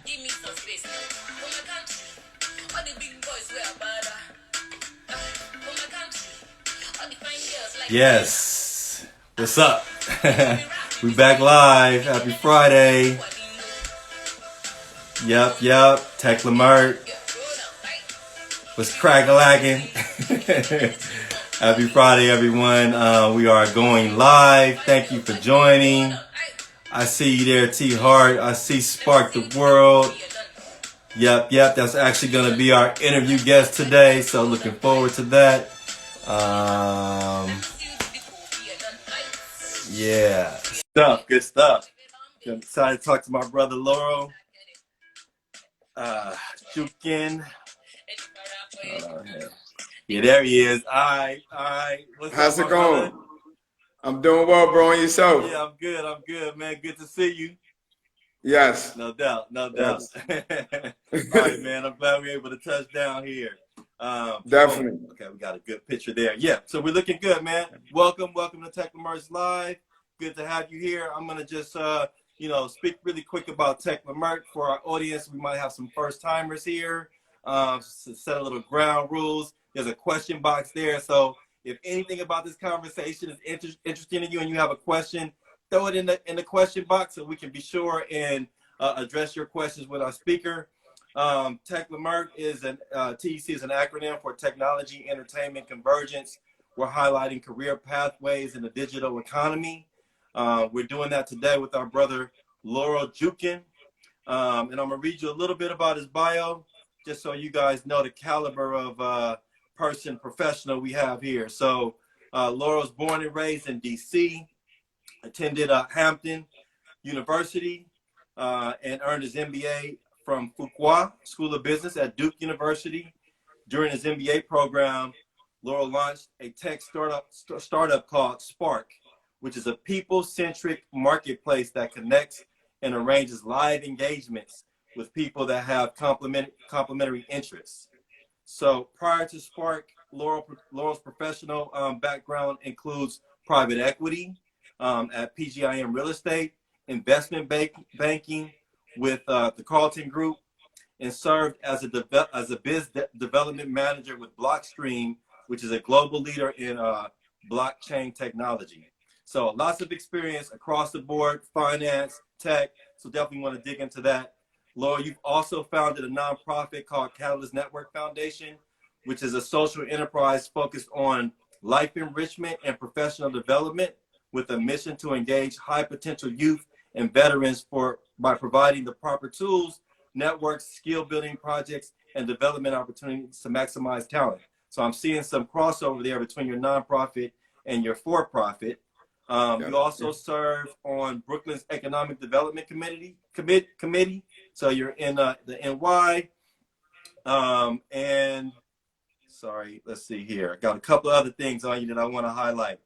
Give me some space now. For my country, all the big boys wear bada. For my country, all the fine girls like. Yes. What's up? We back live. Happy Friday. Yep. Tech Lamert. What's crack-a-lacking? Happy Friday, everyone. We are going live. Thank you for joining. I see you there, T Hart. I see Sparc the World. Yep. That's actually going to be our interview guest today. So looking forward to that. Yeah. Good stuff. I'm excited to talk to my brother Laurel Djoukeng. Yeah, there he is. All right. How's it going? Brother? I'm doing well, bro. And yourself? Yeah, I'm good, man. Good to see you. Yes. No doubt. Yes. All right, man. I'm glad we're able to touch down here. Definitely. Okay, we got a good picture there. Yeah, so we're looking good, man. Welcome to Tech Lamert Live. Good to have you here. I'm gonna just speak really quick about Tech Lamert for our audience. We might have some first timers here. Set a little ground rules. There's a question box there, so if anything about this conversation is interesting to you and you have a question, throw it in the question box so we can be sure and address your questions with our speaker. Tech Lamert is TEC is an acronym for Technology, Entertainment Convergence. We're highlighting career pathways in the digital economy. We're doing that today with our brother Laurel Djoukeng, and I'm gonna read you a little bit about his bio, just so you guys know the caliber of professional we have here. So Laurel's born and raised in DC, attended Hampton University, and earned his MBA from Fuqua School of Business at Duke University. During his MBA program, Laurel launched a tech startup called Sparc, which is a people-centric marketplace that connects and arranges live engagements with people that have complementary interests. So prior to Sparc, Laurel's professional background includes private equity at PGIM Real Estate, investment banking with the Carlton Group, and served as a biz development manager with Blockstream, which is a global leader in blockchain technology. So lots of experience across the board, finance, tech. So definitely want to dig into that. Laurel, you've also founded a nonprofit called Catalyst Network Foundation, which is a social enterprise focused on life enrichment and professional development with a mission to engage high potential youth and veterans by providing the proper tools, networks, skill building projects, and development opportunities to maximize talent. So I'm seeing some crossover there between your nonprofit and your for-profit. You also serve on Brooklyn's Economic Development Committee. So you're in the NY. And sorry, let's see here. I got a couple of other things on you that I want to highlight.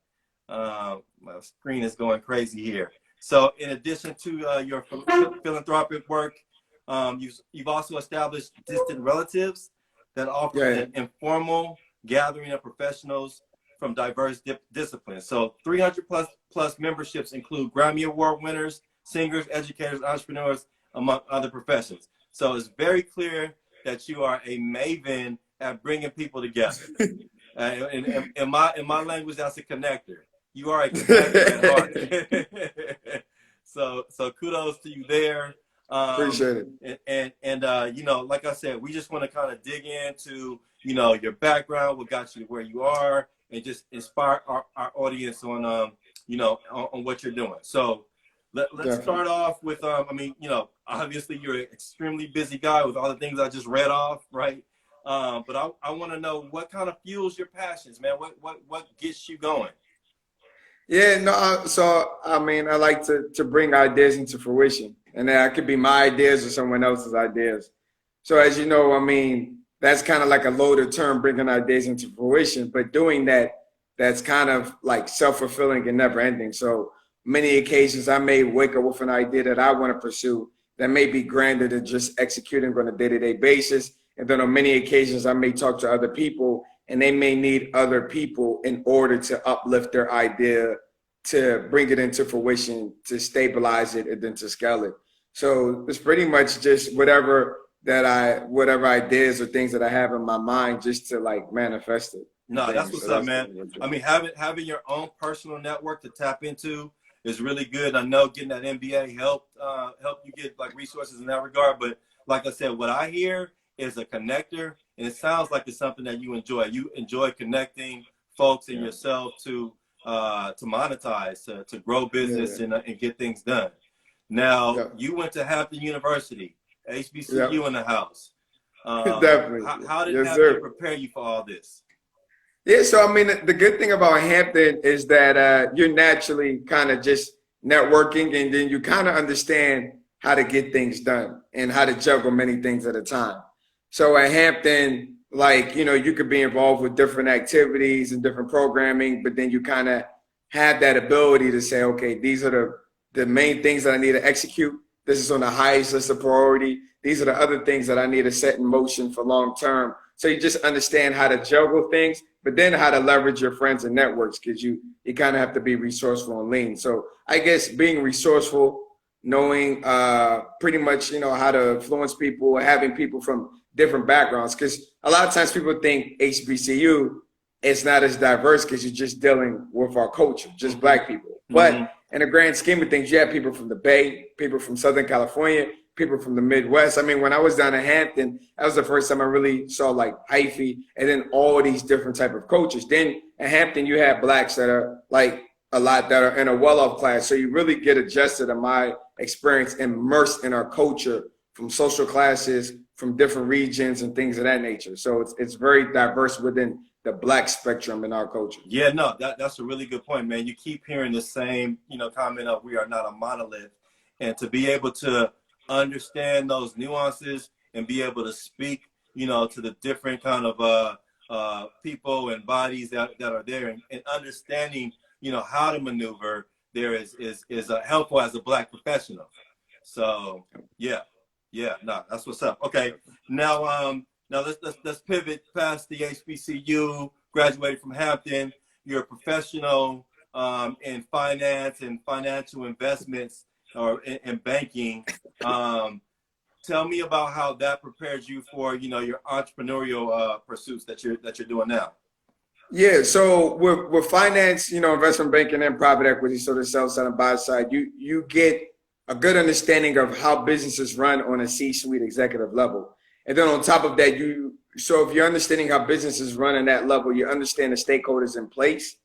My screen is going crazy here. So in addition to your philanthropic work, you've also established Distant Relatives that offer an informal gathering of professionals from diverse disciplines. So 300 plus memberships include Grammy Award winners, singers, educators, entrepreneurs, among other professions. So it's very clear that you are a maven at bringing people together. In my language, that's a connector. You are a connector at heart. So kudos to you there. Appreciate it. And like I said, we just want to kind of dig into your background, what got you to where you are, and just inspire our audience on on what you're doing. So let's start off with obviously you're an extremely busy guy with all the things I just read off, right? But I want to know what kind of fuels your passions, man. What gets you going? Yeah, no. So I like to bring ideas into fruition, and that could be my ideas or someone else's ideas. So as you know, that's kind of like a loaded term, bringing ideas into fruition. But doing that's kind of like self-fulfilling and never ending. So many occasions I may wake up with an idea that I want to pursue that may be grander than just executing on a day-to-day basis. And then on many occasions I may talk to other people and they may need other people in order to uplift their idea, to bring it into fruition, to stabilize it, and then to scale it. So it's pretty much just whatever ideas or things that I have in my mind, just to like manifest it. No, that's what's up, man. I Mean, mean, having your own personal network to tap into is really good. I know getting that MBA helped you get like resources in that regard. But like I said, what I hear is a connector, and it sounds like it's something that you enjoy. You enjoy connecting folks and yourself to monetize, to grow business and get things done. Now, you went to Hampton University, HBCU in the house. Definitely. How did Hampton prepare you for all this? Yeah, so I mean, the good thing about Hampton is that you're naturally kind of just networking, and then you kind of understand how to get things done and how to juggle many things at a time. So at Hampton, like, you know, you could be involved with different activities and different programming, but then you kind of have that ability to say, okay, these are the main things that I need to execute. This is on the highest list of priority. These are the other things that I need to set in motion for long term. So you just understand how to juggle things, but then how to leverage your friends and networks, because you kind of have to be resourceful and lean. So I guess being resourceful, knowing pretty much, you know, how to influence people, having people from different backgrounds, because a lot of times people think HBCU is not as diverse because you're just dealing with our culture, just Black people. But in the grand scheme of things, you have people from the Bay, people from Southern California, people from the Midwest. I mean, when I was down in Hampton, that was the first time I really saw like hyphy and then all these different type of cultures. Then at Hampton, you have Blacks that are like a lot that are in a well-off class. So you really get adjusted, in my experience, immersed in our culture from social classes, from different regions and things of that nature. So it's very diverse within the Black spectrum in our culture. Yeah, no, that's a really good point, man. You keep hearing the same, you know, comment of we are not a monolith. And to be able to understand those nuances and be able to speak, you know, to the different kind of people and bodies that are there, and understanding, you know, how to maneuver there is helpful as a Black professional. So yeah, no, that's what's up. Okay, now let's pivot past the HBCU. Graduated from Hampton. You're a professional in finance and financial investments, or in banking. Tell me about how that prepares you for, you know, your entrepreneurial pursuits that you're doing now. Yeah, so with finance, you know, investment banking and private equity, so the sell side and buy side, you get a good understanding of how businesses run on a C-suite executive level. And then on top of that, so if you're understanding how businesses run at that level, you understand the stakeholders in place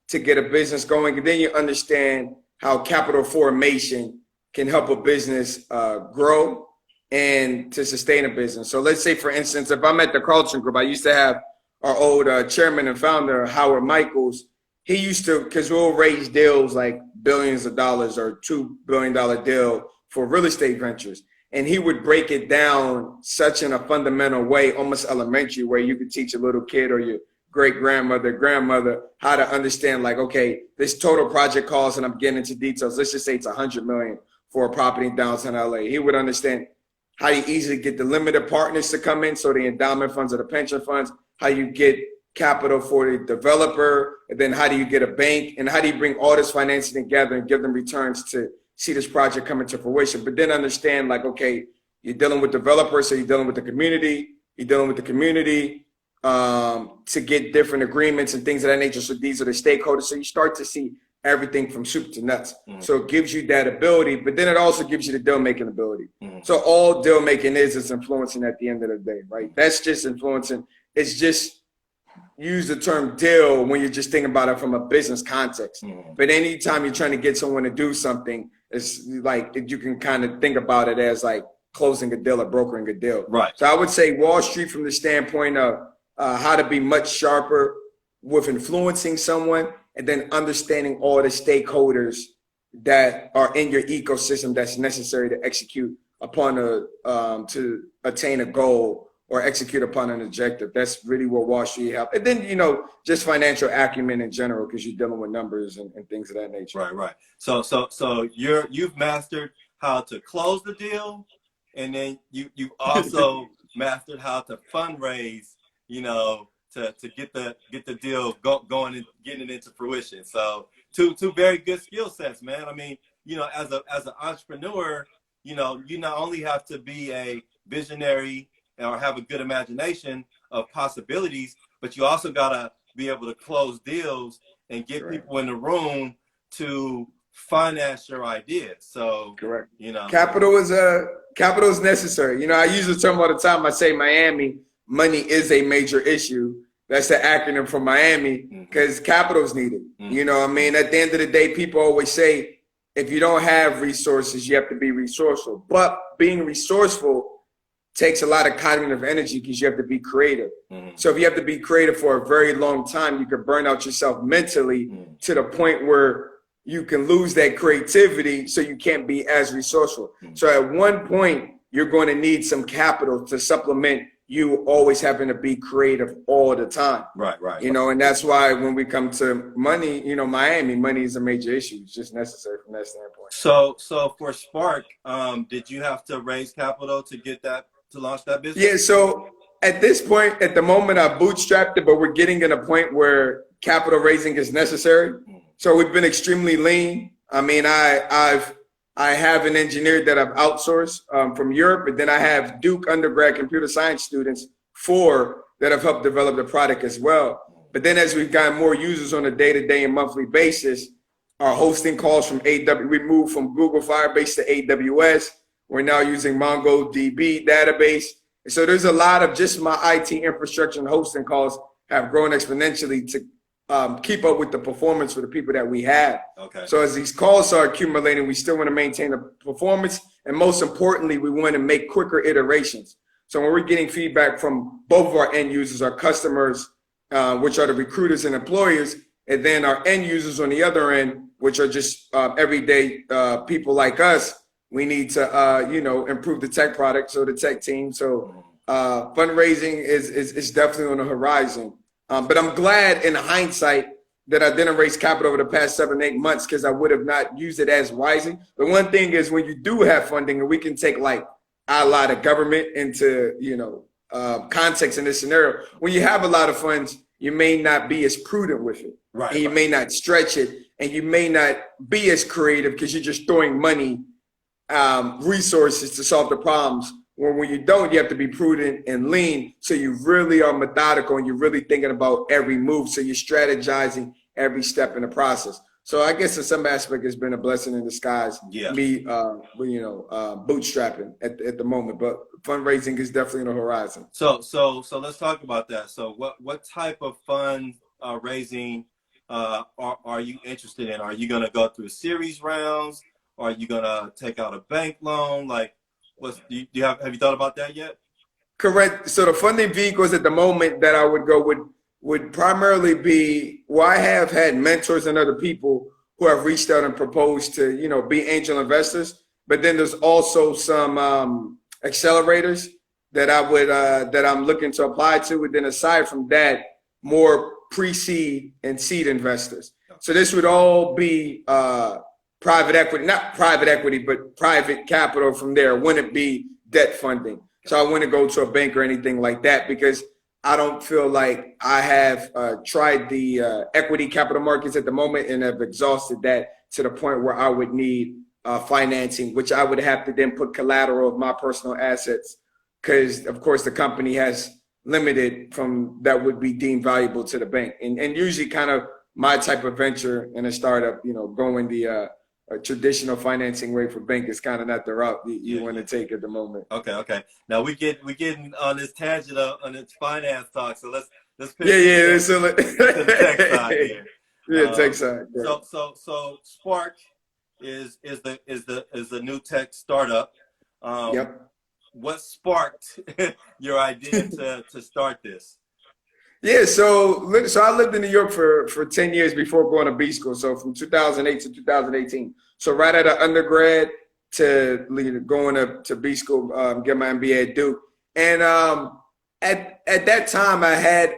to get a business going. And then you understand how capital formation can help a business grow and to sustain a business. So let's say, for instance, if I'm at the Carlton Group, I used to have our old chairman and founder, Howard Michaels. He used to, because we'll raise deals like billions of dollars or $2 billion deal for real estate ventures. And he would break it down such in a fundamental way, almost elementary, where you could teach a little kid or your grandmother how to understand, like, okay, this total project cost, and I'm getting into details, let's just say it's $100 million for a property in downtown LA. He would understand how you easily get the limited partners to come in, so the endowment funds or the pension funds, how you get capital for the developer, and then how do you get a bank, and how do you bring all this financing together and give them returns to see this project come into fruition. But then understand, like, okay, you're dealing with developers, so you're dealing with the community, to get different agreements and things of that nature. So these are the stakeholders. So you start to see everything from soup to nuts. So it gives you that ability, but then it also gives you the deal making ability. So all deal making is influencing at the end of the day, right? That's just influencing. It's just, use the term deal when you're just thinking about it from a business context. But anytime you're trying to get someone to do something, it's like you can kind of think about it as like closing a deal or brokering a deal. Right. So I would say Wall Street, from the standpoint of how to be much sharper with influencing someone, and then understanding all the stakeholders that are in your ecosystem that's necessary to execute upon to attain a goal or execute upon an objective. That's really what Wall Street helps. And then, you know, just financial acumen in general, because you're dealing with numbers and things of that nature. Right. So you've mastered how to close the deal, and then you also mastered how to fundraise, you know, to get the deal going and getting it into fruition. So two very good skill sets, man. I mean, you know, as an entrepreneur, you know, you not only have to be a visionary or have a good imagination of possibilities, but you also gotta be able to close deals and get Correct. people in the room to finance your ideas. So, Correct. you know, Capital is necessary. You know, I use the term all the time. I say Miami, money is a major issue. That's the acronym for Miami, because capital is needed. You know what I mean? At the end of the day, people always say, if you don't have resources, you have to be resourceful. But being resourceful takes a lot of cognitive energy because you have to be creative. So if you have to be creative for a very long time, you could burn out yourself mentally to the point where you can lose that creativity, so you can't be as resourceful. So at one point, you're going to need some capital to supplement you always having to be creative all the time. Right. You know, and that's why when we come to money, you know, Miami, money is a major issue. It's just necessary from that standpoint. So for Sparc, did you have to raise capital to get that, to launch that business? Yeah, so at this point, at the moment, I bootstrapped it, but we're getting in a point where capital raising is necessary. So we've been extremely lean. I mean, I have an engineer that I've outsourced from Europe, and then I have Duke undergrad computer science students, 4 that have helped develop the product as well. But then as we've gotten more users on a day-to-day and monthly basis, our hosting calls from we moved from Google Firebase to AWS. We're now using MongoDB database. So there's a lot of just my IT infrastructure and hosting costs have grown exponentially to keep up with the performance for the people that we have. Okay. So as these calls are accumulating, we still want to maintain the performance. And most importantly, we want to make quicker iterations. So when we're getting feedback from both of our end users, our customers, which are the recruiters and employers, and then our end users on the other end, which are just everyday people like us, we need to, you know, improve the tech product. So the tech team. So fundraising is definitely on the horizon. But I'm glad in hindsight that I didn't raise capital over the past 7-8 months, because I would have not used it as wisely. The one thing is, when you do have funding, and we can take like a lot of government into, you know, context in this scenario, when you have a lot of funds, you may not be as prudent with it. Right. And you may not stretch it, and you may not be as creative because you're just throwing money, resources to solve the problems. When you don't, you have to be prudent and lean. So you really are methodical, and you're really thinking about every move. So you're strategizing every step in the process. So I guess in some aspect, it's been a blessing in disguise. Yeah. Me, bootstrapping at the moment, but fundraising is definitely on the horizon. So let's talk about that. So what type of fund raising are you interested in? Are you going to go through series rounds? Are you going to take out a bank loan? Like, have you thought about that yet? Correct. So the funding vehicles at the moment that I would go would primarily be, well, I have had mentors and other people who have reached out and proposed to, you know, be angel investors. But then there's also some accelerators that I'm looking to apply to. And then aside from that, more pre-seed and seed investors. So this would all be private equity, not private equity, but private capital from there. Wouldn't be debt funding. So I wouldn't go to a bank or anything like that, because I don't feel like I have tried the equity capital markets at the moment and have exhausted that to the point where I would need financing, which I would have to then put collateral of my personal assets, because of course the company has limited from that would be deemed valuable to the bank. And usually kind of my type of venture in a startup, you know, going the traditional financing way for bank is kind of not the route you want to take at the moment. Okay. Now we're getting on this tangent on this finance talk. So let's pick So to the tech side here. Yeah, tech side. Yeah. So Sparc is the new tech startup. Yep. What sparked your idea to start this? Yeah, so I lived in New York for 10 years before going to B school. So from 2008 to 2018. So right out of undergrad to going to B school, get my MBA at Duke. And at that time, I had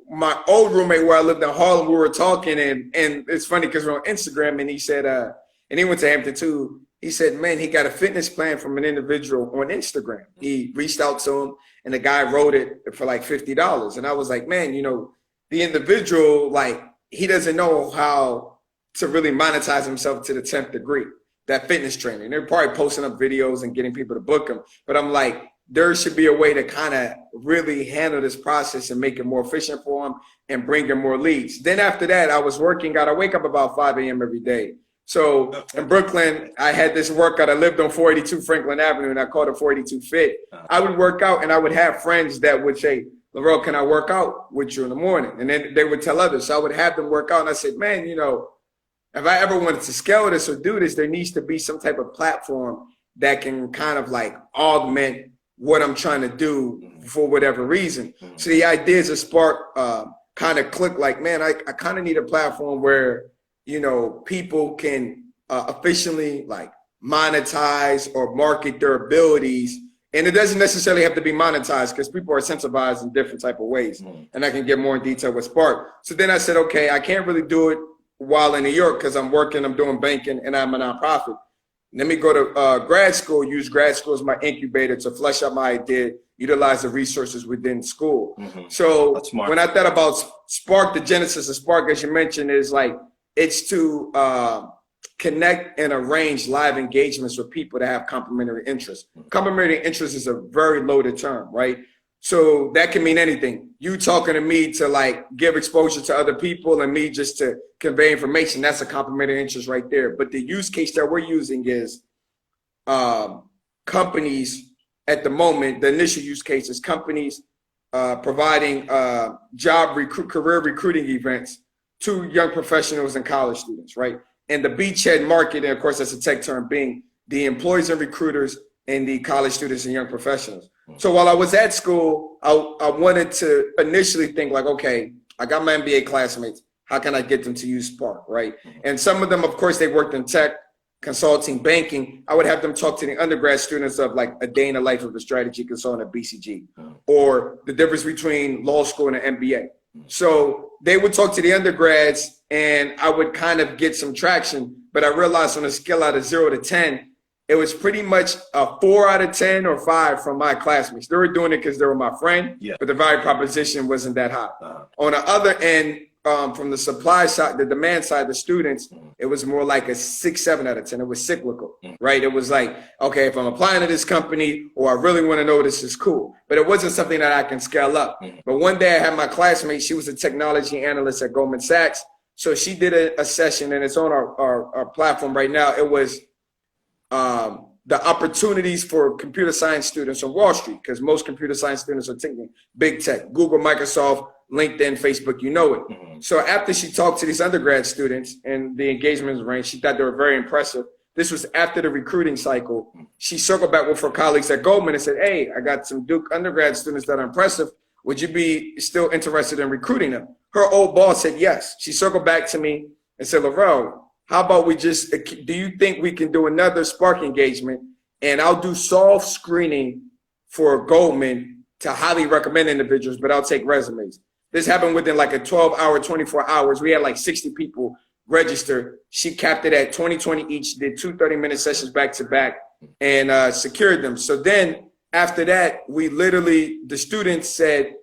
my old roommate where I lived in Harlem. We were talking, and it's funny because we're on Instagram, and he said, and he went to Hampton too. He said, man, he got a fitness plan from an individual on Instagram. He reached out to him, and the guy wrote it for like $50. And I was like, man, you know, the individual, like, he doesn't know how to really monetize himself to the 10th degree. that fitness training. They're probably posting up videos and getting people to book them. But I'm like, there should be a way to kind of really handle this process and make it more efficient for them and bring in more leads. Then after that, I was working out. I wake up about 5 a.m. every day. So in Brooklyn, I had this workout. I lived on 482 Franklin Avenue, and I called it 482 Fit. I would work out, and I would have friends that would say, Laurel, can I work out with you in the morning? And then they would tell others. So I would have them work out, and I said, man, you know, if I ever wanted to scale this or do this, there needs to be some type of platform that can kind of like augment what I'm trying to do for whatever reason. So the ideas of Sparc kind of clicked like, man, I kind of need a platform where, you know, people can efficiently like monetize or market their abilities. And it doesn't necessarily have to be monetized because people are incentivized in different type of ways. And I can get more in detail with Sparc. So then I said, okay, I can't really do it while in New York because I'm working, I'm doing banking, and I'm a nonprofit. Let me go to grad school, use grad school as my incubator to flesh out my idea, utilize the resources within school. So when I thought about Sparc, the genesis of Sparc, as you mentioned, is like, it's to connect and arrange live engagements with people that have complementary interests. Complementary interest is a very loaded term, right? So that can mean anything. You talking to me to like give exposure to other people and me just to convey information, that's a complementary interest right there. But the use case that we're using is companies at the moment, the initial use case is companies providing career recruiting events to young professionals and college students, right? And the beachhead market, and of course that's a tech term, being the employees and recruiters and the college students and young professionals. So while I was at school, I wanted to initially think like, okay, I got my MBA classmates. How can I get them to use Sparc, right? And some of them, of course, they worked in tech, consulting, banking. I would have them talk to the undergrad students of like a day in the life of a strategy consultant at BCG, or the difference between law school and an MBA. So they would talk to the undergrads and I would kind of get some traction, but I realized on a scale out of 0 to 10, it was pretty much a 4 out of 10 or 5 from my classmates. They were doing it because they were my friend, but the value proposition wasn't that high. On the other end, from the supply side, the demand side, the students, it was more like a 6, 7 out of 10. It was cyclical, right? It was like, okay, if I'm applying to this company or I really want to know this is cool, but it wasn't something that I can scale up. But one day I had my classmate, she was a technology analyst at Goldman Sachs. So she did a session and it's on our platform right now. It was the opportunities for computer science students on Wall Street, because most computer science students are taking big tech, Google, Microsoft, LinkedIn, Facebook, you know it. So after she talked to these undergrad students and the engagement range, she thought they were very impressive. This was after the recruiting cycle. She circled back with her colleagues at Goldman and said, hey, I got some Duke undergrad students that are impressive. Would you be still interested in recruiting them? Her old boss said yes. She circled back to me and said, Laurel, how about we just, do you think we can do another Sparc engagement? And I'll do soft screening for Goldman to highly recommend individuals, but I'll take resumes. This happened within like a 12-hour, 24 hours. We had like 60 people register. She capped it at 20 each, did 2 30-minute sessions back to back and secured them. So then after that, we literally, the students said,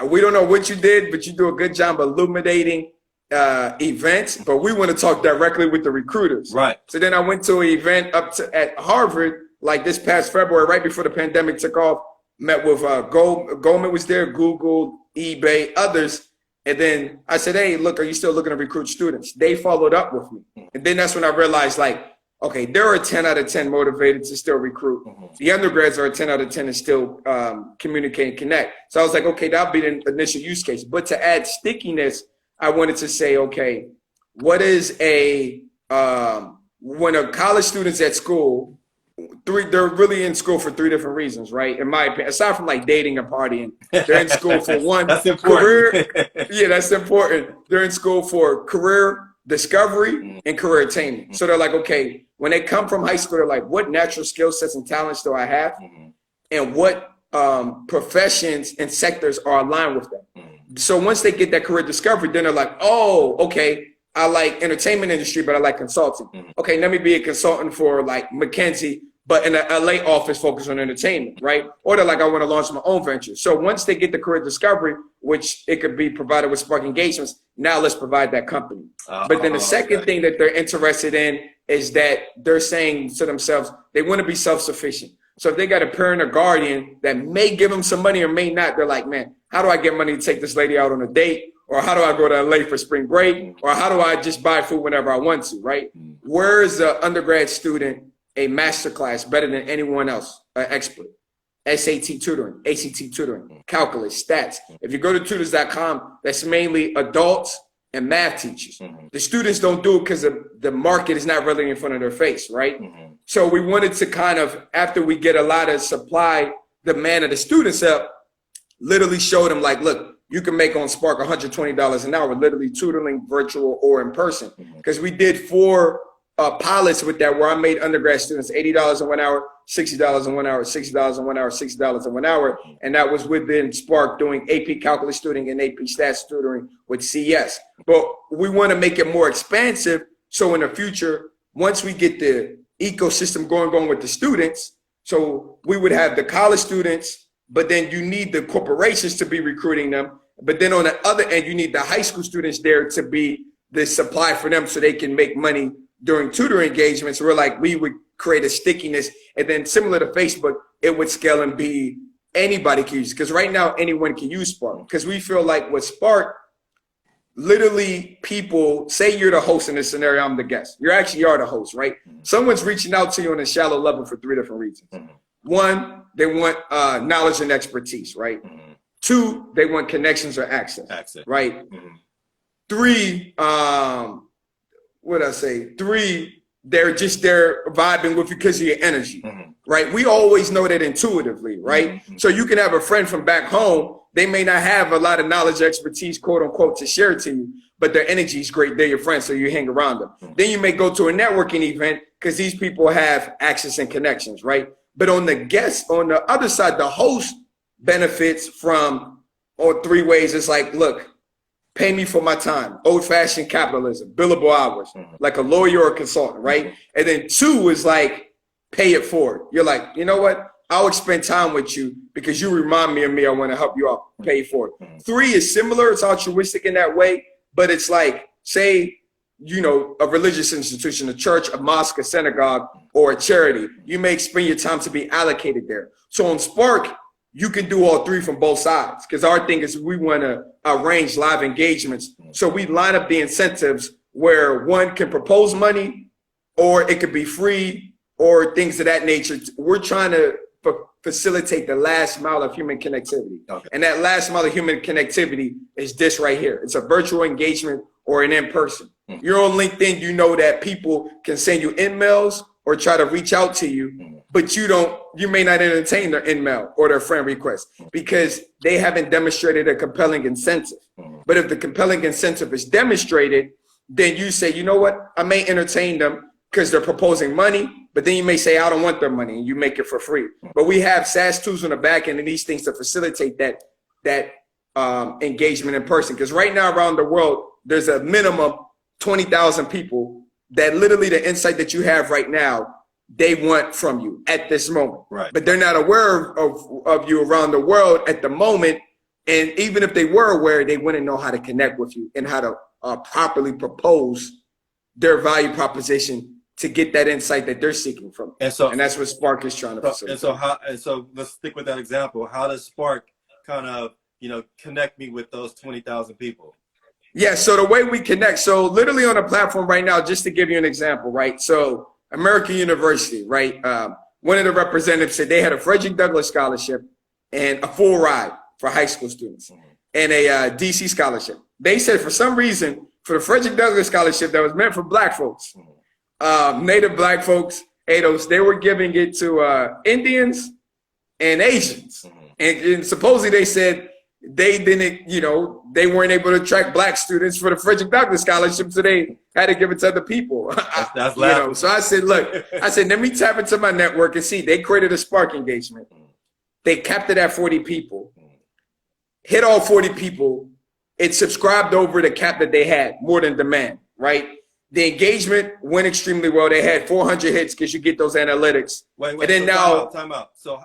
we don't know what you did, but you do a good job illuminating events, but we want to talk directly with the recruiters. Right. So then I went to an event at Harvard, like this past February, right before the pandemic took off, met with Goldman was there, Google, eBay, others. And then I said, hey, look, are you still looking to recruit students? They followed up with me. And then that's when I realized, like, okay, they're a 10 out of 10 motivated to still recruit. The undergrads are a 10 out of 10 and still communicate and connect. So I was like, okay, that'll be the initial use case. But to add stickiness, I wanted to say, okay, what is when a college student's at school, they're really in school for 3 different reasons, right? In my opinion, aside from like dating and partying, they're in school for one, that's career. Yeah, that's important. They're in school for career discovery and career attainment. So they're like, okay, when they come from high school, they're like, what natural skill sets and talents do I have? And what professions and sectors are aligned with them? So once they get that career discovery, then they're like, oh, okay, I like entertainment industry, but I like consulting. Okay, let me be a consultant for like McKinsey, but in an LA office focused on entertainment, right? Or they're like, I want to launch my own venture. So once they get the career discovery, which it could be provided with Sparc engagements, now let's provide that company. But then the second thing that they're interested in is that they're saying to themselves, they want to be self-sufficient. So if they got a parent or guardian that may give them some money or may not, they're like, man, how do I get money to take this lady out on a date? Or how do I go to LA for spring break? Or how do I just buy food whenever I want to, right? Where is the undergrad student a masterclass better than anyone else, an expert? SAT tutoring, ACT tutoring, calculus, stats. If you go to tutors.com, that's mainly adults and math teachers. The students don't do it because the market is not really in front of their face, right? So we wanted to kind of, after we get a lot of supply, demand of the students up, literally show them like, look, you can make on Sparc $120 an hour, literally tutoring, virtual or in person. Because we did 4 pilots with that where I made undergrad students $80 in 1 hour, $60 in 1 hour, $60 in 1 hour, $60 in 1 hour. And that was within Sparc doing AP calculus tutoring and AP stats tutoring with CS. But we want to make it more expansive. So in the future, once we get the ecosystem going with the students, so we would have the college students, but then you need the corporations to be recruiting them. But then on the other end, you need the high school students there to be the supply for them so they can make money during tutor engagements. We're like, we would create a stickiness, and then similar to Facebook, it would scale and be anybody can use it. Because right now, anyone can use Sparc. Because we feel like with Sparc, literally people, say you're the host in this scenario, I'm the guest. You actually are the host, right? Someone's reaching out to you on a shallow level for 3 different reasons. One, they want knowledge and expertise, right? 2, they want connections or access. Right? 3, what I say? 3, they're just there vibing with you because of your energy, right? We always know that intuitively, right? So you can have a friend from back home. They may not have a lot of knowledge, expertise, quote unquote, to share to you, but their energy is great. They're your friends, so you hang around them. Then you may go to a networking event because these people have access and connections, right? But on the guest, on the other side, the host benefits from all 3 ways. It's like, look, pay me for my time, old-fashioned capitalism, billable hours, like a lawyer or a consultant, right? And then 2 is like, pay it forward. You're like, you know what? I'll spend time with you because you remind me of me. I want to help you out, pay for it. 3 is similar. It's altruistic in that way, but it's like, say, you know, a religious institution, a church, a mosque, a synagogue, or a charity. You may spend your time to be allocated there. So on Sparc, you can do all 3 from both sides, because our thing is we want to arrange live engagements. So we line up the incentives where one can propose money, or it could be free, or things of that nature. We're trying to facilitate the last mile of human connectivity. And that last mile of human connectivity is this right here. It's a virtual engagement or an in-person. You're on LinkedIn, you know that people can send you emails or try to reach out to you, but you may not entertain their email or their friend request because they haven't demonstrated a compelling incentive. But if the compelling incentive is demonstrated, then you say, you know what, I may entertain them because they're proposing money, but then you may say, I don't want their money, and you make it for free. But we have SaaS tools on the back end and these things to facilitate that engagement in person. Because right now around the world, there's a minimum 20,000 people that literally the insight that you have right now, they want from you at this moment. Right. But they're not aware of you around the world at the moment. And even if they were aware, they wouldn't know how to connect with you and how to properly propose their value proposition to get that insight that they're seeking from. And that's what Sparc is trying to facilitate. And so let's stick with that example. How does Sparc kind of, connect me with those 20,000 people? Yeah, so the way we connect, so literally on the platform right now, just to give you an example, right? So American University, right? One of the representatives said they had a Frederick Douglass scholarship and a full ride for high school students and a DC scholarship. They said for some reason, for the Frederick Douglass scholarship that was meant for Black folks, Native Black folks, ADOS, they were giving it to Indians and Asians. And supposedly they said they didn't, they weren't able to attract Black students for the Frederick Douglass scholarship, so they had to give it to other people. That's laughable. So I said, look, let me tap into my network and see. They created a Sparc engagement. They capped it at 40 people, hit all 40 people. It subscribed over the cap that they had, more than demand, right? The engagement went extremely well. They had 400 hits because you get those analytics. Wait, and then so now, time out. So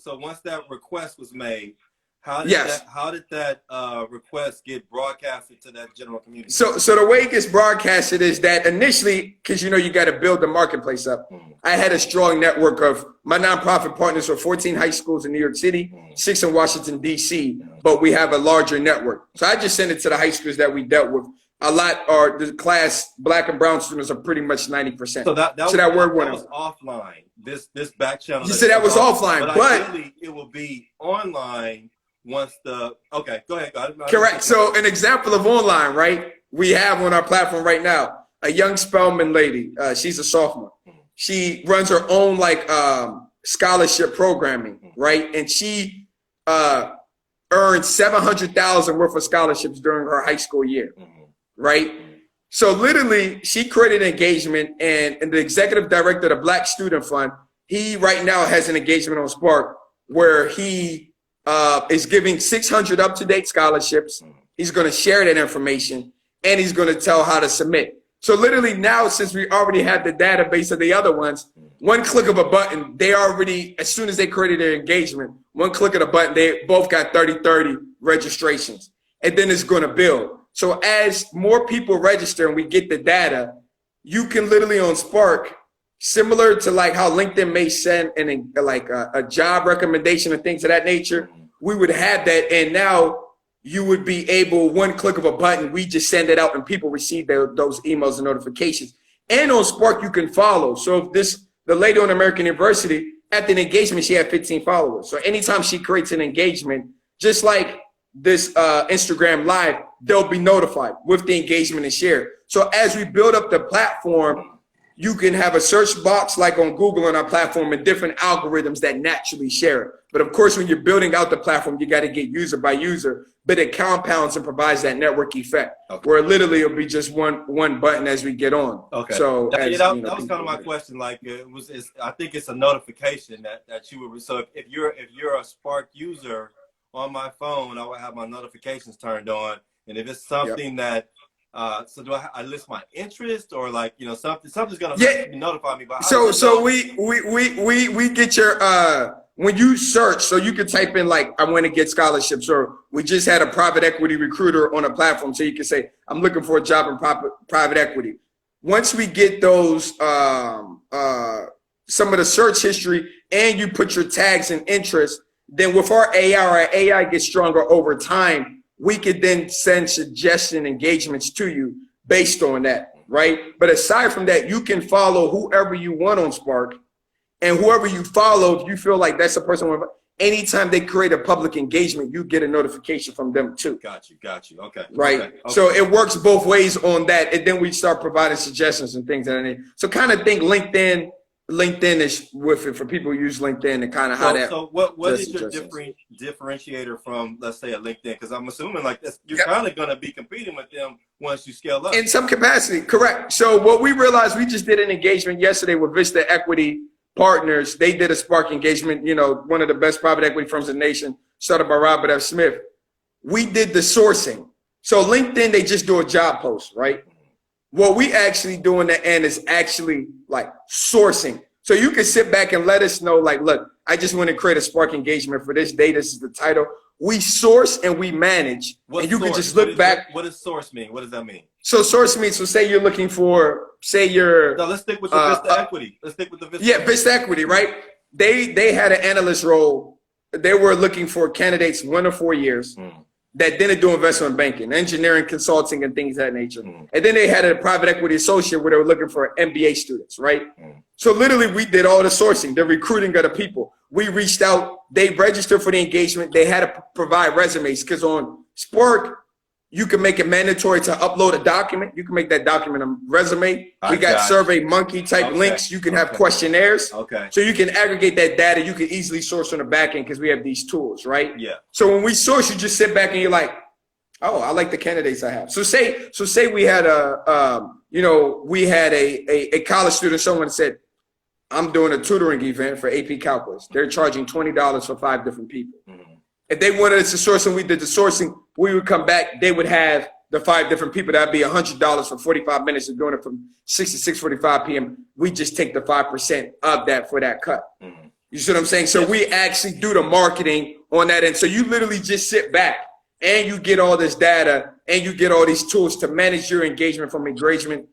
once that request was made, how did that request get broadcasted to that general community? So the way it gets broadcasted is that initially, because you got to build the marketplace up. I had a strong network of my nonprofit partners for 14 high schools in New York City, 6 in Washington, D.C., but we have a larger network. So I just sent it to the high schools that we dealt with. A lot are the class, Black and brown students are pretty much 90%. So that was offline. This back channel. You said that was offline, but ideally it will be online once the okay. Go ahead. Correct. So an example of online, right? We have on our platform right now a young Spelman lady. She's a sophomore. She runs her own scholarship programming, right? And she earned $700,000 worth of scholarships during her high school year. Right? So literally, she created an engagement, and the executive director of the Black Student Fund, he right now has an engagement on Sparc where he is giving 600 up-to-date scholarships. He's going to share that information, and he's going to tell how to submit. So literally now, since we already have the database of the other ones, one click of a button, they already, as soon as they created their engagement, one click of the button, they both got 30 registrations, and then it's going to build. So as more people register and we get the data, you can literally on Sparc, similar to like how LinkedIn may send a job recommendation and things of that nature, we would have that. And now you would be able, one click of a button, we just send it out and people receive those emails and notifications. And on Sparc, you can follow. So if the lady on American University, at the engagement, she had 15 followers. So anytime she creates an engagement, just like this Instagram Live, they'll be notified with the engagement and share. So as we build up the platform, you can have a search box like on Google on our platform and different algorithms that naturally share it. But of course, when you're building out the platform, you got to get user by user, but it compounds and provides that network effect where literally it'll be just one button as we get on. Okay. So that was kind of my question. Like I think it's a notification that you would. So if you're a Sparc user on my phone, I would have my notifications turned on. And if it's something that, so do I list my interest or something's gonna notify me about? So we get your when you search, so you can type in I want to get scholarships, or we just had a private equity recruiter on a platform, so you can say I'm looking for a job in private equity. Once we get those some of the search history and you put your tags and interest, then with our AI gets stronger over time. We could then send suggestion engagements to you based on that, right? But aside from that, you can follow whoever you want on Sparc, and whoever you follow, if you feel like that's a person, anytime they create a public engagement, you get a notification from them too. Got you. Okay. Right. Okay. So it works both ways on that, and then we start providing suggestions and things like that. So kind of think LinkedIn is with it for people who use LinkedIn and kind of how that. So what is your differentiator from, let's say, a LinkedIn? Because I'm assuming you're kind of going to be competing with them once you scale up. In some capacity, correct. So what we realized, we just did an engagement yesterday with Vista Equity Partners. They did a Sparc engagement, one of the best private equity firms in the nation, started by Robert F. Smith. We did the sourcing. So LinkedIn, they just do a job post, right? What we actually do in the end is actually sourcing. So you can sit back and let us know, look, I just want to create a Sparc engagement for this day. This is the title. We source and we manage. What's and you source? Can just look back. What does source mean? What does that mean? So source means, so say you're looking for, No, let's stick with the Vista Equity. Let's stick with the Vista. Yeah, Vista Equity, right? They had an analyst role. They were looking for candidates 1 to 4 years. That didn't do investment banking, engineering, consulting, and things of that nature. And then they had a private equity associate where they were looking for MBA students, right? So literally we did all the sourcing, the recruiting of the people. We reached out, they registered for the engagement. They had to provide resumes because on Sparc, you can make it mandatory to upload a document. You can make that document a resume. We got Survey Monkey type links. You can have questionnaires. Okay. So you can aggregate that data. You can easily source on the back end because we have these tools, right? Yeah. So when we source, you just sit back and you're like, oh, I like the candidates I have. So say we had a college student. Someone said, I'm doing a tutoring event for AP Calculus. They're charging $20 for 5 different people. If they wanted us to source and we did the sourcing, we would come back. They would have the 5 different people, that'd be $100 for 45 minutes of doing it from 6 to 6:45 p.m. We just take the 5% of that for that cut. Mm-hmm. You see what I'm saying? So we actually do the marketing on that end. So you literally just sit back and you get all this data and you get all these tools to manage your engagement from engagement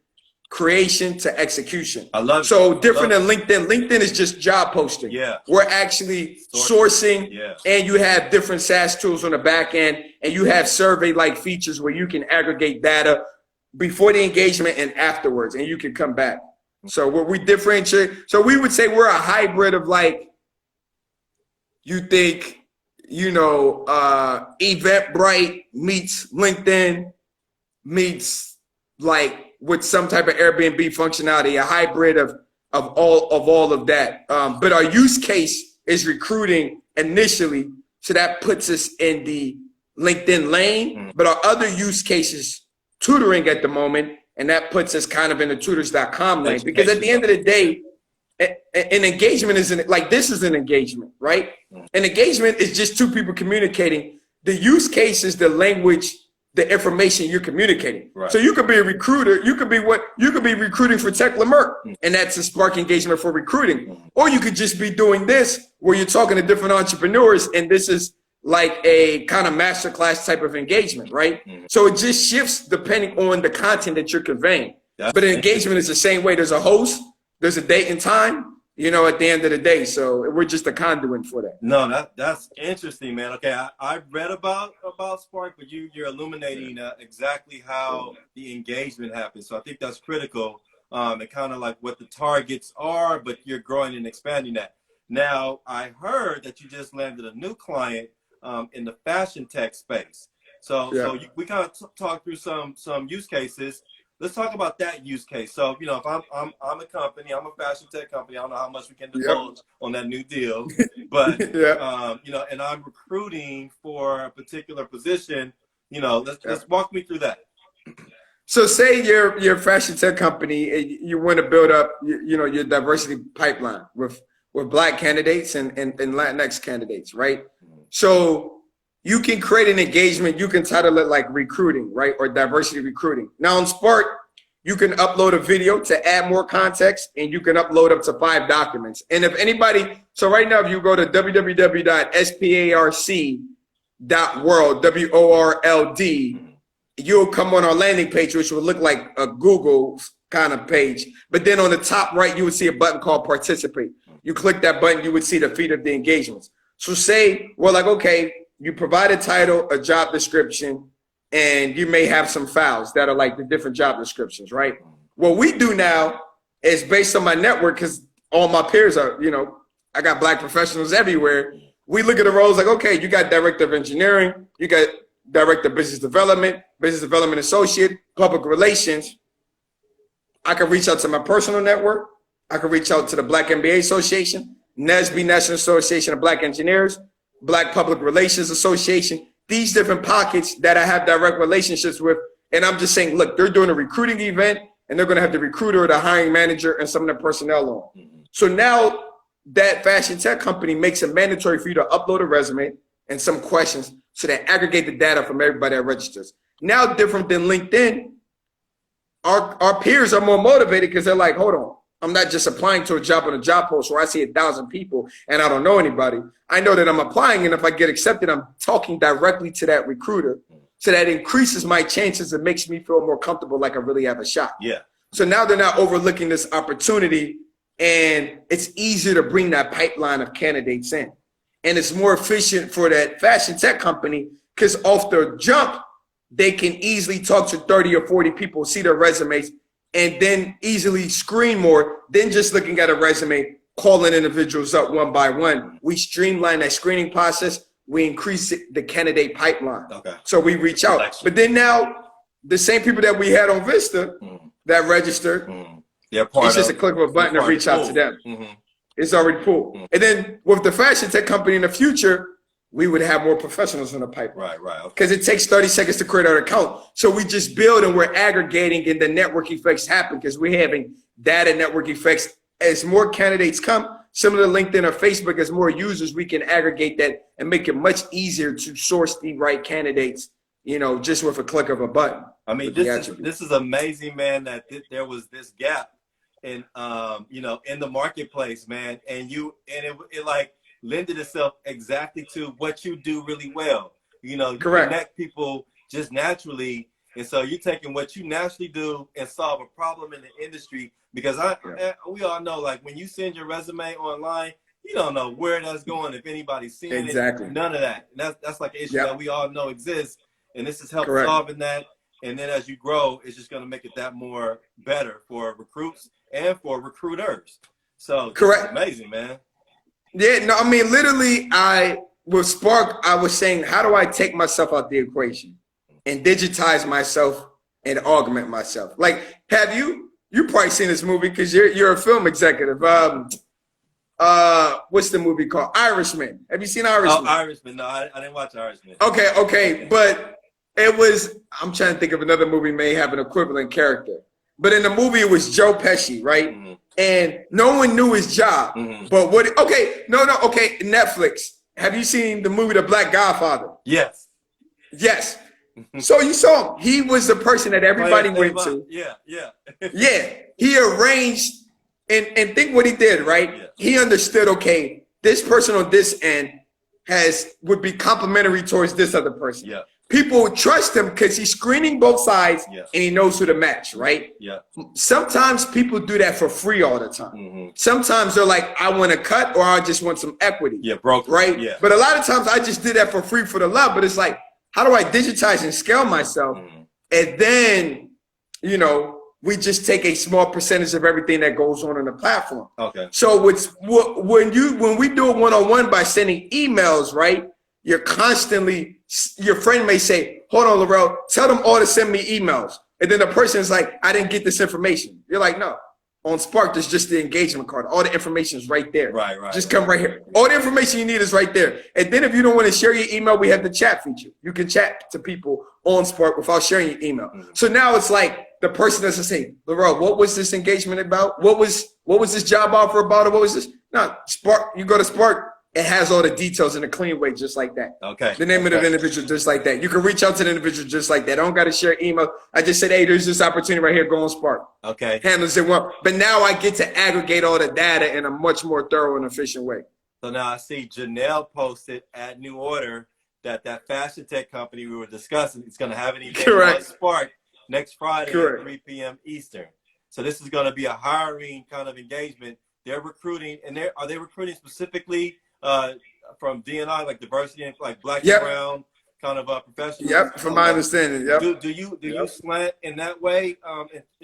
creation to execution. I love it. So different than LinkedIn. LinkedIn is just job posting. Yeah. We're actually sourcing, and you have different SaaS tools on the back end, and you have survey-like features where you can aggregate data before the engagement and afterwards, and you can come back. So what we differentiate, so we would say we're a hybrid of like, you think, you know, Eventbrite meets LinkedIn meets like with some type of Airbnb functionality, a hybrid of all of that. But our use case is recruiting initially, so that puts us in the LinkedIn lane. But our other use case is tutoring at the moment, and that puts us kind of in the tutors.com lane. Because at the end of the day, an engagement isn't like this is an engagement, right? An engagement is just 2 people communicating. The use case is the language, the information you're communicating. Right. So you could be a recruiter. You could be recruiting for Tech Lemerc, and that's a Sparc engagement for recruiting. Or you could just be doing this where you're talking to different entrepreneurs, and this is like a kind of masterclass type of engagement, right? So it just shifts depending on the content that you're conveying. But an engagement is the same way. There's a host, there's a date and time, you know, at the end of the day. So we're just a conduit for that. No, that's interesting, man. Okay, I read about Sparc, but you're illuminating exactly how the engagement happens. So I think that's critical, and kind of like what the targets are, but you're growing and expanding that. Now, I heard that you just landed a new client in the fashion tech space. So we kind of talked through some use cases. Let's talk about that use case. So, you know, if I'm a company, I'm a fashion tech company. I don't know how much we can divulge on that new deal, but you know, and I'm recruiting for a particular position. You know, let's walk me through that. So, say you're a fashion tech company, you want to build up, you know, your diversity pipeline with Black candidates and Latinx candidates, right? So you can create an engagement. You can title it like recruiting, right? Or diversity recruiting. Now on Sparc, you can upload a video to add more context, and you can upload up to 5 documents. And if anybody, so right now, if you go to www.sparc.world, WORLD, you'll come on our landing page, which will look like a Google kind of page. But then on the top right, you would see a button called participate. You click that button, you would see the feed of the engagements. So say we're like, okay, you provide a title, a job description, and you may have some files that are like the different job descriptions, right? What we do now is based on my network, because all my peers are, you know, I got Black professionals everywhere. We look at the roles like, okay, you got director of engineering, you got director of business development associate, public relations. I can reach out to my personal network. I can reach out to the Black MBA Association, NASB, National Association of Black Engineers, Black Public Relations Association, these different pockets that I have direct relationships with. And I'm just saying, look, they're doing a recruiting event, and they're going to have the recruiter, the hiring manager, and some of the personnel on. So now that fashion tech company makes it mandatory for you to upload a resume and some questions so they aggregate the data from everybody that registers. Now, different than LinkedIn, our peers are more motivated because they're like, hold on. I'm not just applying to a job on a job post where I see 1,000 people and I don't know anybody. I know that I'm applying, and if I get accepted, I'm talking directly to that recruiter. So that increases my chances and makes me feel more comfortable, like I really have a shot. Yeah. So now they're not overlooking this opportunity, and it's easier to bring that pipeline of candidates in. And it's more efficient for that fashion tech company because off the jump, they can easily talk to 30 or 40 people, see their resumes, and then easily screen more than just looking at a resume, calling individuals up one by one. We streamline that screening process. We increase the candidate pipeline. Okay. So we reach out. But then now, the same people that we had on Vista that registered, it's just a click of a button to reach out to them. It's already pulled. And then with the fashion tech company in the future, we would have more professionals in the pipeline. Right. Because it takes 30 seconds to create an account. So we just build and we're aggregating, and the network effects happen because we're having data network effects. As more candidates come, similar to LinkedIn or Facebook, as more users, we can aggregate that and make it much easier to source the right candidates, you know, just with a click of a button. I mean, this is amazing, man, that there was this gap in, you know, in the marketplace, man. And it like lended itself exactly to what you do really well. You know, you connect people just naturally. And so you're taking what you naturally do and solve a problem in the industry, because we all know, like, when you send your resume online, you don't know where that's going, if anybody's seeing it, none of that. And that's like an issue that we all know exists. And this is helping solving that. And then as you grow, it's just going to make it that more better for recruits and for recruiters. So it's amazing, man. Yeah, no, I mean, literally, with Sparc, I was saying, how do I take myself out the equation and digitize myself and augment myself? Like, have you probably seen this movie because you're a film executive. What's the movie called? Irishman. Have you seen Irishman? Oh, Irishman. No, I didn't watch Irishman. Okay. But it was, I'm trying to think of another movie may have an equivalent character. But in the movie, it was Joe Pesci, right? Mm-hmm. And no one knew his job. Mm-hmm. But Netflix. Have you seen the movie The Black Godfather? Yes. So you saw him. He was the person that everybody went to. Yeah. Yeah. He arranged, and think what he did, right? Yeah. He understood, okay, this person on this end would be complimentary towards this other person. Yeah. People trust him because he's screening both sides and he knows who to match, right? Yeah. Sometimes people do that for free all the time. Mm-hmm. Sometimes they're like, I want a cut or I just want some equity. Yeah, broke. Right? Yeah. But a lot of times I just did that for free for the love. But it's like, how do I digitize and scale myself? Mm-hmm. And then, you know, we just take a small percentage of everything that goes on the platform. Okay. So when we do a one-on-one by sending emails, right? You're constantly, your friend may say, hold on, Laurel, tell them all to send me emails. And then the person is like, I didn't get this information. You're like, no. On Sparc, there's just the engagement card. All the information is right there. Right. Just come right here. All the information you need is right there. And then if you don't want to share your email, we have the chat feature. You can chat to people on Sparc without sharing your email. Mm-hmm. So now it's like the person doesn't say, Laurel, what was this engagement about? What was this job offer about? Or what was this? No, Sparc, you go to Sparc. It has all the details in a clean way, just like that. Okay. The name of the individual, just like that. You can reach out to the individual just like that. I don't got to share email. I just said, hey, there's this opportunity right here. Go on Sparc. Okay. Handles it well. But now I get to aggregate all the data in a much more thorough and efficient way. So now I see Janelle posted at New Order that fashion tech company we were discussing is going to have an event on Sparc next Friday at 3 p.m. Eastern. So this is going to be a hiring kind of engagement. They're recruiting, and are they recruiting specifically from D&I, like diversity and like black and brown kind of professionals? Yep, from my understanding. Yep. Do you slant in that way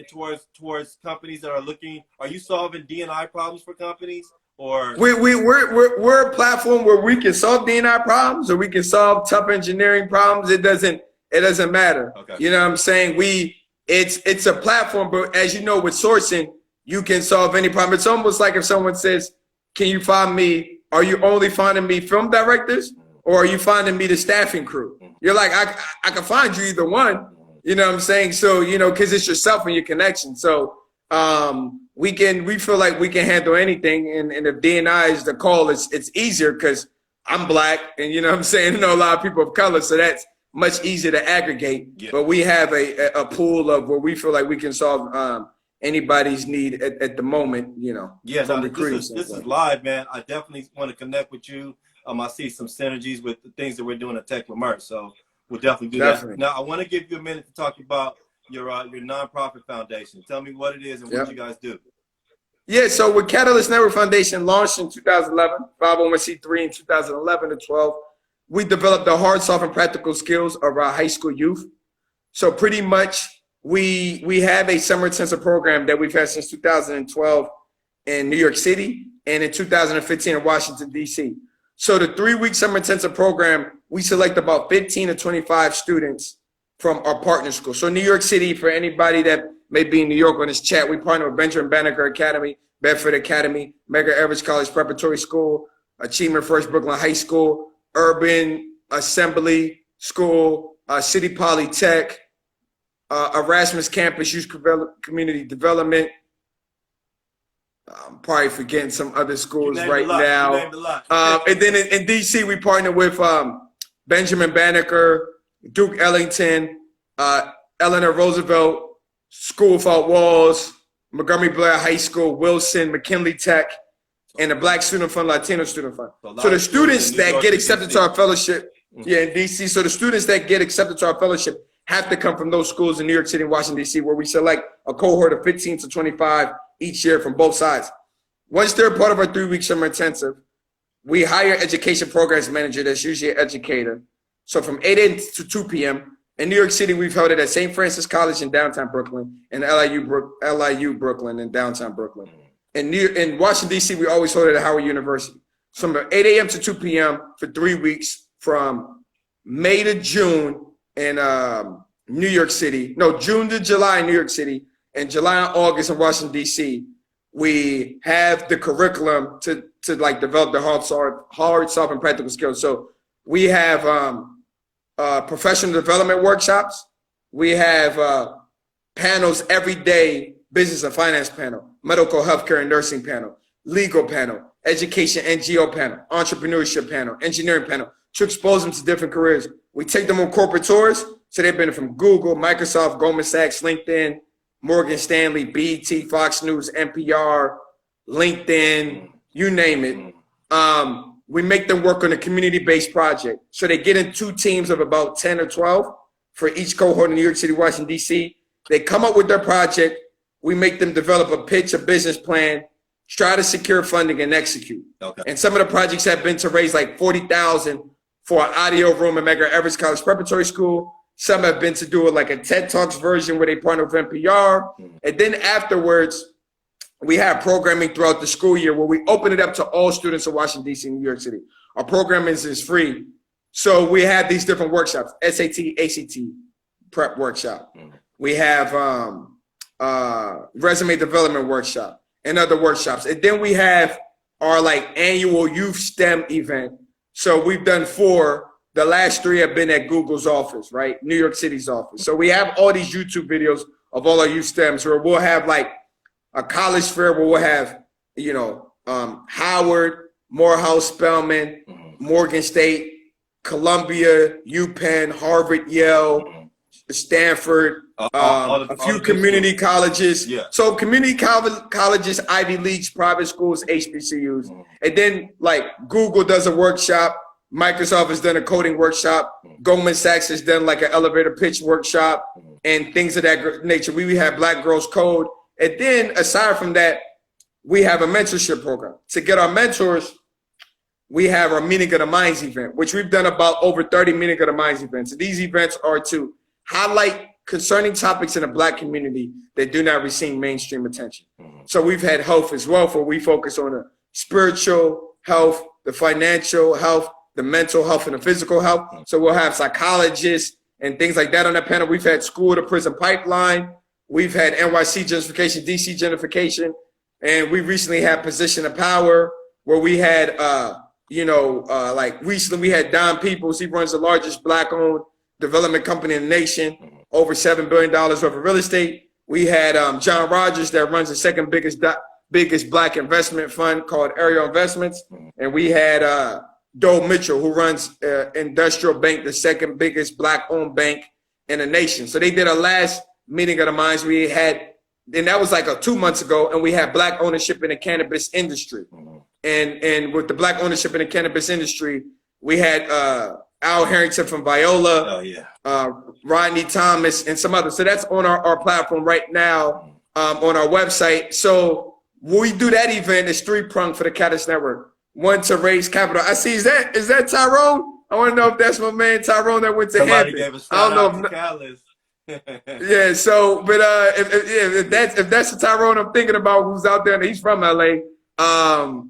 towards companies that are looking? Are you solving D&I problems for companies, or we're a platform where we can solve D&I problems or we can solve tough engineering problems? It doesn't matter. Okay. You know what I'm saying? It's a platform, but as you know, with sourcing, you can solve any problem. It's almost like if someone says, "Can you find me?" Are you only finding me film directors, or are you finding me the staffing crew? You're like, I can find you either one. You know what I'm saying? So, you know, because it's yourself and your connection. So we feel like we can handle anything. And if D&I is the call, it's easier because I'm black and, you know what I'm saying, you know, a lot of people of color. So that's much easier to aggregate. Yeah. But we have a pool of where we feel like we can solve anybody's need at the moment, you know. Yeah, this is live, man. I definitely want to connect with you. I see some synergies with the things that we're doing at Tech Merch, so we'll definitely do that. Now, I want to give you a minute to talk about your nonprofit foundation. Tell me what it is and what you guys do. Yeah, so with Catalyst Network Foundation, launched in 2011, 501c3 in 2011 to 12, we developed the hard, soft, and practical skills of our high school youth. So pretty much, we have a summer intensive program that we've had since 2012 in New York City and in 2015 in Washington, D.C. So the 3-week summer intensive program, we select about 15 to 25 students from our partner school. So New York City, for anybody that may be in New York on this chat, we partner with Benjamin Banneker Academy, Bedford Academy, Medgar Evers College Preparatory School, Achievement First Brooklyn High School, Urban Assembly School, City Polytech, Erasmus Campus Youth Community Development. I'm probably forgetting some other schools right now. And then in DC, we partner with Benjamin Banneker, Duke Ellington, Eleanor Roosevelt, School Without Walls, Montgomery Blair High School, Wilson, McKinley Tech, and the Black Student Fund, Latino Student Fund. So the students that get accepted to our fellowship, yeah, in DC. So the students that get accepted to our fellowship have to come from those schools in New York City and Washington, D.C., where we select a cohort of 15 to 25 each year from both sides. Once they're part of our 3-week summer intensive, we hire education programs manager that's usually an educator. So from 8 a.m. to 2 p.m. in New York City, we've held it at St. Francis College in downtown Brooklyn and LIU Brooklyn in downtown Brooklyn. In Washington, D.C., we always hold it at Howard University. So from 8 a.m. to 2 p.m. for 3 weeks from May to June in New York City. No, June to July in New York City, and July and August in Washington, D.C. We have the curriculum to like develop the hard, soft, and practical skills. So we have professional development workshops. We have panels every day, business and finance panel, medical, healthcare, and nursing panel, legal panel, education, NGO panel, entrepreneurship panel, engineering panel, to expose them to different careers. We take them on corporate tours. So they've been from Google, Microsoft, Goldman Sachs, LinkedIn, Morgan Stanley, BET, Fox News, NPR, LinkedIn, you name it. We make them work on a community-based project. So they get in 2 teams of about 10 or 12 for each cohort in New York City, Washington, D.C. They come up with their project. We make them develop a pitch, a business plan, try to secure funding, and execute. Okay. And some of the projects have been to raise like $40,000 for an audio room at Medgar Evers College Preparatory School. Some have been to do it like a TED Talks version where they partner with NPR. And then afterwards, we have programming throughout the school year where we open it up to all students of Washington, D.C. and New York City. Our programming is free. So we have these different workshops, SAT, ACT prep workshop. We have resume development workshop and other workshops. And then we have our like annual youth STEM event. So we've done 4. The last 3 have been at Google's office, right? New York City's office. So we have all these YouTube videos of all our youth STEMs where we'll have like a college fair where we'll have, Howard, Morehouse, Spelman, Morgan State, Columbia, UPenn, Harvard, Yale, Stanford, a few community colleges. Yeah. So community colleges, Ivy Leagues, private schools, HBCUs. And then like Google does a workshop. Microsoft has done a coding workshop. Goldman Sachs has done like an elevator pitch workshop and things of that nature. We have Black Girls Code. And then aside from that, we have a mentorship program. To get our mentors, we have our Meaning of the Minds event, which we've done about over 30 Meaning of the Minds events. And these events are to highlight concerning topics in the Black community that do not receive mainstream attention. So we've had health as well, where we focus on the spiritual health, the financial health, the mental health, and the physical health. So we'll have psychologists and things like that on that panel. We've had school to prison pipeline. We've had NYC gentrification, DC gentrification. And we recently had position of power where we had, like recently we had Don Peoples. He runs the largest Black-owned development company in the nation, over $7 billion worth of real estate. We had John Rogers that runs the second biggest Black investment fund called Ariel Investments. And we had Dole Mitchell, who runs Industrial Bank, the second biggest Black-owned bank in the nation. So they did a last Meeting of the Minds we had, and that was like 2 months ago, and we had Black ownership in the cannabis industry. And with the Black ownership in the cannabis industry, we had Al Harrington from Viola, Rodney Thomas, and some others. So that's on our platform right now on our website. So when we do that event, it's 3-pronged for the Catalyst Network. One, to raise capital. I see, is that Tyrone? I want to know if that's my man Tyrone that went to Somebody Hampton. gave a shout out to Catalyst. Yeah, so, but if that's the Tyrone I'm thinking about, who's out there and he's from LA,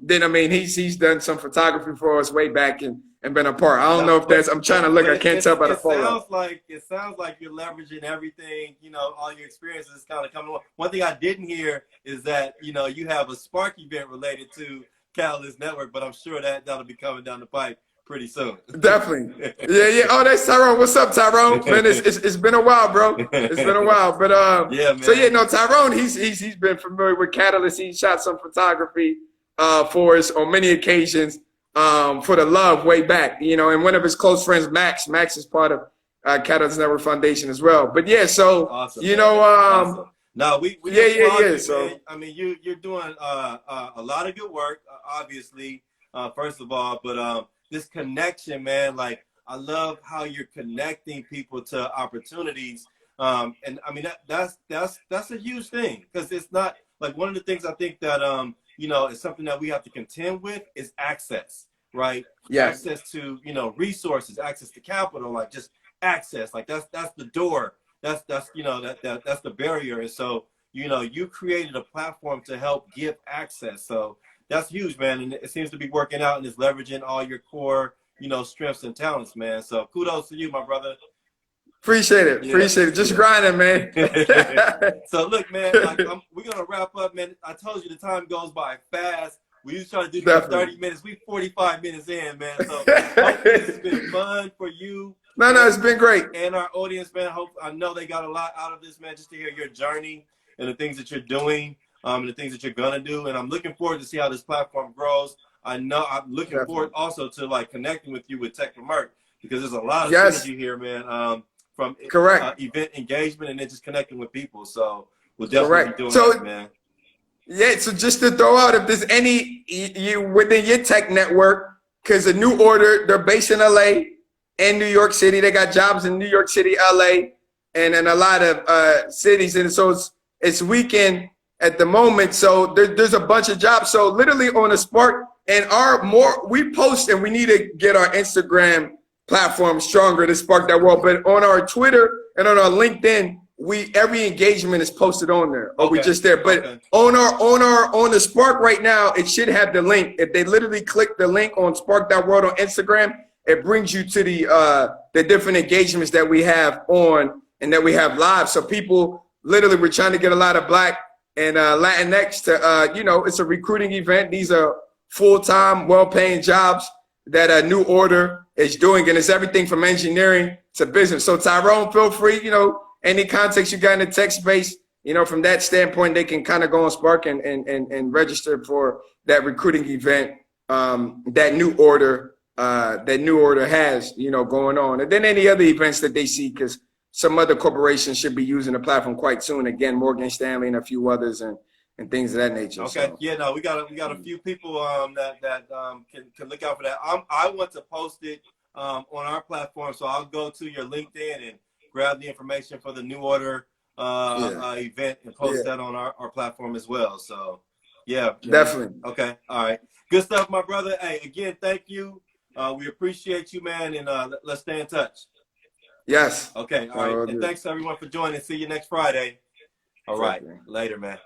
then I mean he's done some photography for us way back and been a part. I don't know if that's, I'm trying to look, I can't tell by the photo. It sounds like you're leveraging everything, all your experiences kind of coming on. One thing I didn't hear is that, you have a Sparc event related to Catalyst Network, but I'm sure that'll be coming down the pipe pretty soon. Definitely. Yeah. Oh, that's Tyrone. What's up, Tyrone? Man, it's been a while, bro. It's been a while. But yeah, man. So yeah, no, Tyrone, he's been familiar with Catalyst. He shot some photography for us on many occasions for the love way back. And one of his close friends, Max is part of Catalyst Network Foundation as well. But yeah, so awesome, you know, awesome. No, we yeah. you, so man. I mean, you're doing a lot of good work, obviously. First of all, but this connection, man. Like, I love how you're connecting people to opportunities. And I mean, that's a huge thing, because it's not like, one of the things I think that you know, is something that we have to contend with is access, right? yes, Access to, you know, resources, access to capital, like just access, like that's the door. That's you know, that's the barrier. And so, you know, you created a platform to help give access. So that's huge, man. And it seems to be working out, and it's leveraging all your core, you know, strengths and talents, man. So kudos to you, my brother. appreciate it. Yeah. Appreciate it. Just grinding, man. So look, man, like, we're gonna wrap up, man. I told you the time goes by fast. We used to try to do this 30 minutes. We 45 minutes in, man. So hopefully this has been fun for you. No, it's been great. And our audience, man. I know they got a lot out of this, man, just to hear your journey and the things that you're doing, and the things that you're gonna do. And I'm looking forward to see how this platform grows. I know I'm looking forward also to like connecting with you with Tech Merc, because there's a lot of synergy here, man. From event engagement and then just connecting with people. So we'll definitely be doing that, man. Yeah, so just to throw out, if there's any you within your tech network, because a New Order, they're based in LA and New York City. They got jobs in New York City, LA, and in a lot of cities. And so it's weekend at the moment. So there's a bunch of jobs. So literally on a Sparc, and we post, and we need to get our Instagram platform stronger to Sparc that world. But on our Twitter and on our LinkedIn, every engagement is posted on there, or we're just there. But on the Sparc right now, it should have the link. If they literally click the link on Sparc.world on Instagram, it brings you to the different engagements that we have on and that we have live. So people, literally, we're trying to get a lot of Black and Latinx to, you know, it's a recruiting event. These are full-time, well-paying jobs that a New Order is doing, and it's everything from engineering to business. So Tyrone, feel free, you know, any context you got in the tech space, you know, from that standpoint, they can kind of go on Sparc and register for that recruiting event that New Order has, you know, going on. And then any other events that they see, because some other corporations should be using the platform quite soon. Again, Morgan Stanley and a few others and things of that nature. Okay. So. Yeah, no, we got a few people that can look out for that. I want to post it on our platform, so I'll go to your LinkedIn and grab the information for the New Order event and post that on our platform as well. So yeah, definitely. Okay. All right. Good stuff, my brother. Hey, again, thank you. We appreciate you, man, and let's stay in touch. Yes. Okay. All right. And thanks everyone for joining. See you next Friday. All right. Later, man.